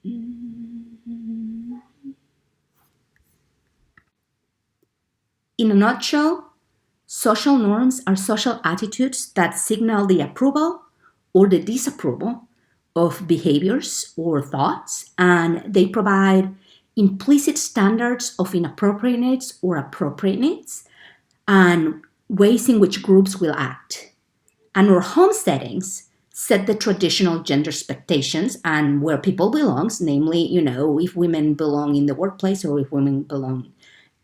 In a nutshell, social norms are social attitudes that signal the approval or the disapproval of behaviors or thoughts, and they provide implicit standards of inappropriateness or appropriateness and ways in which groups will act. And our home settings set the traditional gender expectations and where people belongs, namely, if women belong in the workplace or if women belong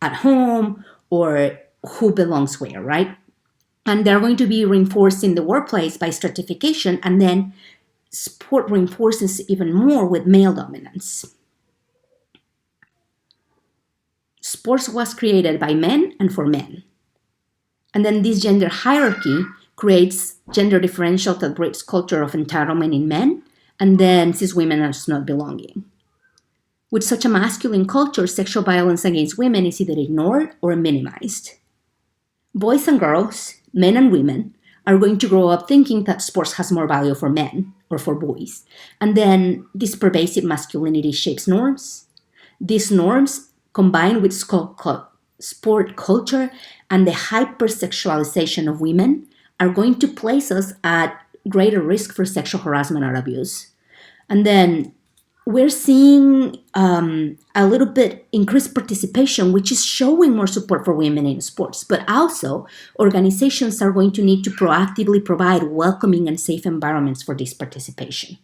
at home or who belongs where, right? And they're going to be reinforced in the workplace by stratification, and then sport reinforces even more with male dominance. Sports was created by men and for men. And then this gender hierarchy creates gender differential that breeds culture of entitlement in men, and then sees women as not belonging. With such a masculine culture, sexual violence against women is either ignored or minimized. Boys and girls, men and women, are going to grow up thinking that sports has more value for men or for boys. And then this pervasive masculinity shapes norms. These norms, combined with sport culture and the hypersexualization of women, are going to place us at greater risk for sexual harassment or abuse. And then we're seeing a little bit increased participation, which is showing more support for women in sports. But also, organizations are going to need to proactively provide welcoming and safe environments for this participation.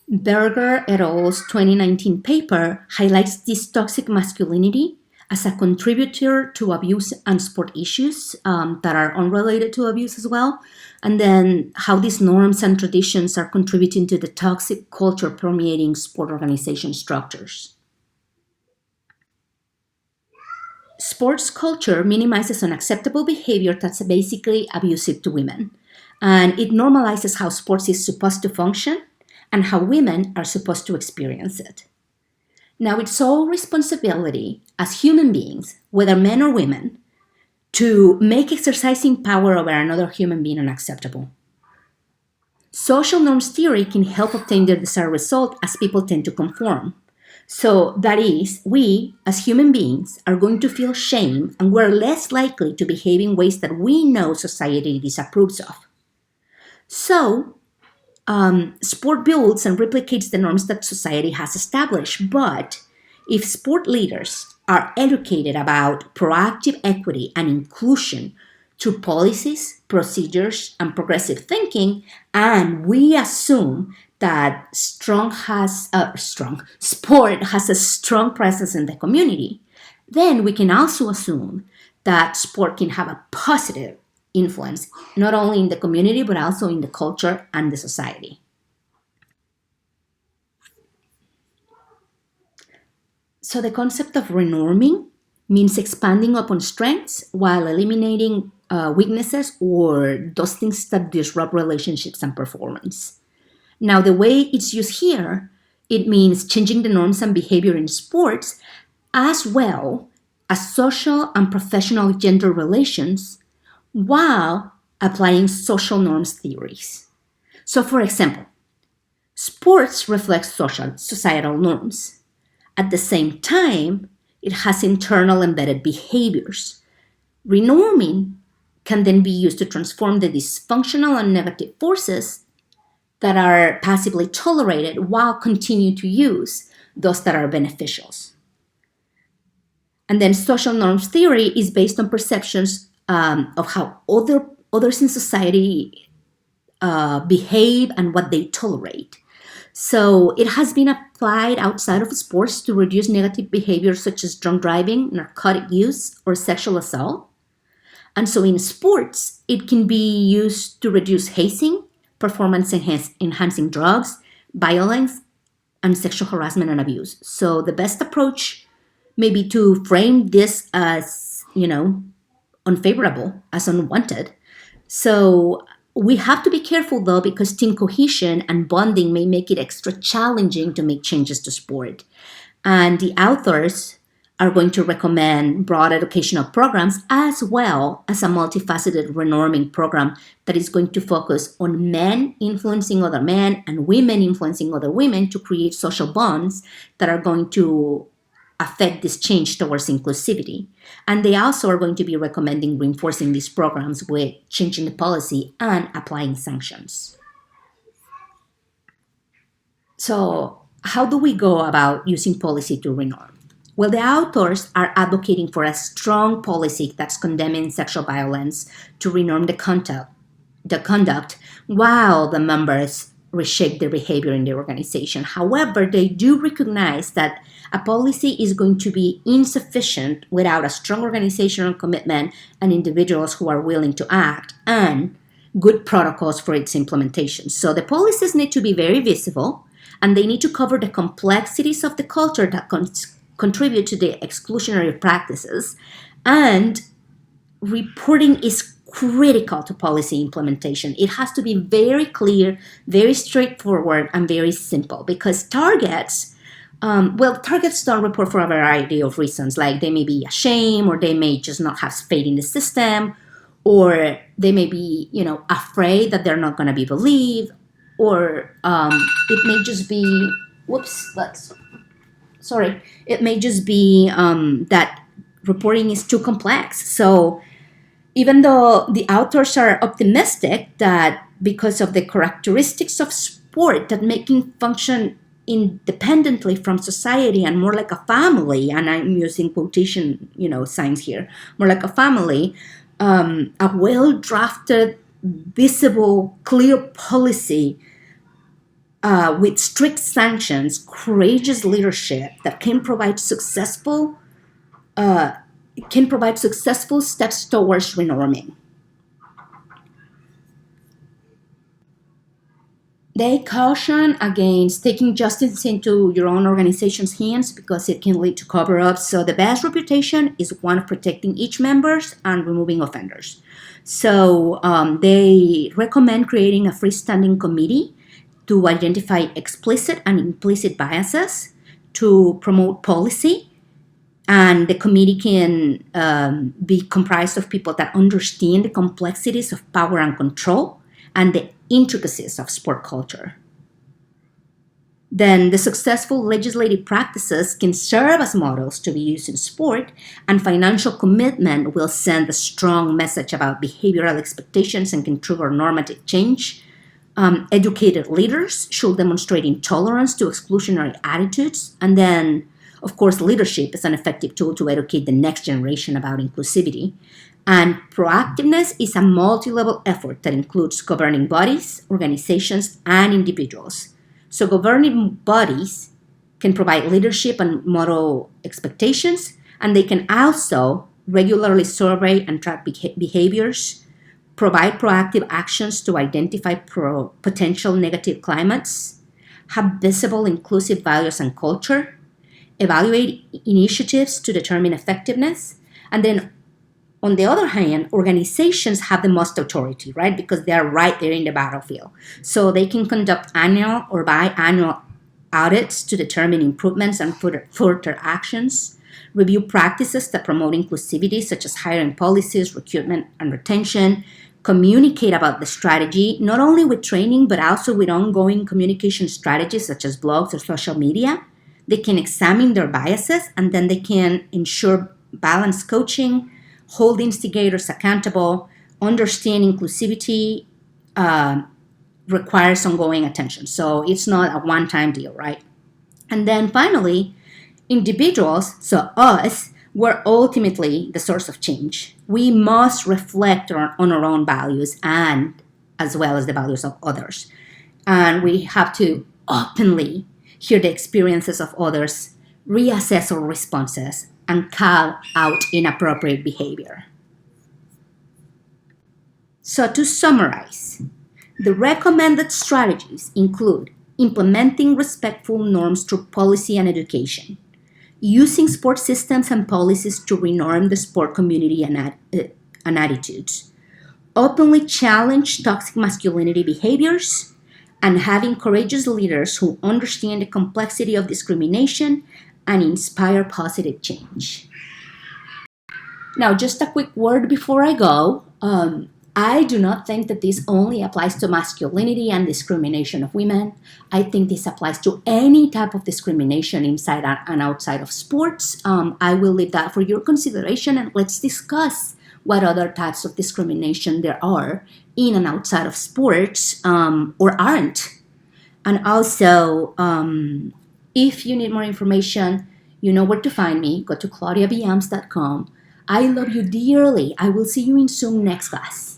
Berger et al.'s 2019 paper highlights this toxic masculinity as a contributor to abuse and sport issues that are unrelated to abuse as well, and then how these norms and traditions are contributing to the toxic culture permeating sport organization structures. Sports culture minimizes unacceptable behavior that's basically abusive to women, and it normalizes how sports is supposed to function and how women are supposed to experience it. Now, it's our responsibility as human beings, whether men or women, to make exercising power over another human being unacceptable. Social norms theory can help obtain the desired result as people tend to conform. So that is, we as human beings are going to feel shame and we're less likely to behave in ways that we know society disapproves of. So, sport builds and replicates the norms that society has established, but if sport leaders are educated about proactive equity and inclusion through policies, procedures, and progressive thinking, and we assume that sport has a strong presence in the community, then we can also assume that sport can have a positive influence, not only in the community, but also in the culture and the society. So the concept of renorming means expanding upon strengths while eliminating weaknesses or those things that disrupt relationships and performance. Now, the way it's used here, it means changing the norms and behavior in sports as well as social and professional gender relations while applying social norms theories. So, for example, sports reflects societal norms. At the same time, it has internal embedded behaviors. Renorming can then be used to transform the dysfunctional and negative forces that are passively tolerated while continue to use those that are beneficial. And then social norms theory is based on perceptions of how others in society behave and what they tolerate. So it has been applied outside of sports to reduce negative behaviors such as drunk driving, narcotic use, or sexual assault. And so in sports, it can be used to reduce hazing, performance enhancing drugs, violence, and sexual harassment and abuse. So the best approach may be to frame this as, unfavorable, as unwanted. So we have to be careful though, because team cohesion and bonding may make it extra challenging to make changes to sport. And the authors are going to recommend broad educational programs as well as a multifaceted renorming program that is going to focus on men influencing other men and women influencing other women to create social bonds that are going to affect this change towards inclusivity. And they also are going to be recommending reinforcing these programs with changing the policy and applying sanctions. So, how do we go about using policy to renorm? Well, the authors are advocating for a strong policy that's condemning sexual violence to renorm the conduct while the members reshape their behavior in the organization. However, they do recognize that a policy is going to be insufficient without a strong organizational commitment and individuals who are willing to act and good protocols for its implementation. So the policies need to be very visible and they need to cover the complexities of the culture that contribute to the exclusionary practices, and reporting is critical to policy implementation. It has to be very clear, very straightforward, and very simple because targets don't report for a variety of reasons, like they may be ashamed or they may just not have faith in the system, or they may be, afraid that they're not going to be believed, or it may just be, it may just be that reporting is too complex. So even though the authors are optimistic that because of the characteristics of sport that making function independently from society and more like a family, and I'm using quotation, signs here, more like a family, a well-drafted, visible, clear policy with strict sanctions, courageous leadership that can provide successful steps towards renorming. They caution against taking justice into your own organization's hands because it can lead to cover-ups. So the best reputation is one of protecting each members and removing offenders. So they recommend creating a freestanding committee to identify explicit and implicit biases, to promote policy, and the committee can be comprised of people that understand the complexities of power and control and the intricacies of sport culture. Then the successful legislative practices can serve as models to be used in sport, and financial commitment will send a strong message about behavioral expectations and can trigger normative change. Educated leaders should demonstrate intolerance to exclusionary attitudes. And then, of course, leadership is an effective tool to educate the next generation about inclusivity. And proactiveness is a multi-level effort that includes governing bodies, organizations, and individuals. So governing bodies can provide leadership and model expectations, and they can also regularly survey and track behaviors, provide proactive actions to identify potential negative climates, have visible inclusive values and culture, evaluate initiatives to determine effectiveness, and then on the other hand, organizations have the most authority, right? Because they are right there in the battlefield. So they can conduct annual or biannual audits to determine improvements and further actions, review practices that promote inclusivity, such as hiring policies, recruitment, and retention, communicate about the strategy, not only with training, but also with ongoing communication strategies such as blogs or social media. They can examine their biases, and then they can ensure balanced coaching, hold instigators accountable. Understand inclusivity requires ongoing attention. So it's not a one-time deal, right? And then finally, individuals, so us, we're ultimately the source of change. We must reflect on our own values and as well as the values of others. And we have to openly hear the experiences of others, reassess our responses, and call out inappropriate behavior. So to summarize, the recommended strategies include implementing respectful norms through policy and education, using sport systems and policies to renorm the sport community and attitudes, openly challenge toxic masculinity behaviors, and having courageous leaders who understand the complexity of discrimination and inspire positive change. Now, just a quick word before I go. I do not think that this only applies to masculinity and discrimination of women. I think this applies to any type of discrimination inside and outside of sports. I will leave that for your consideration, and let's discuss what other types of discrimination there are in and outside of sports, or aren't. And also, if you need more information, you know where to find me. Go to claudiabiams.com. I love you dearly. I will see you in Zoom next class.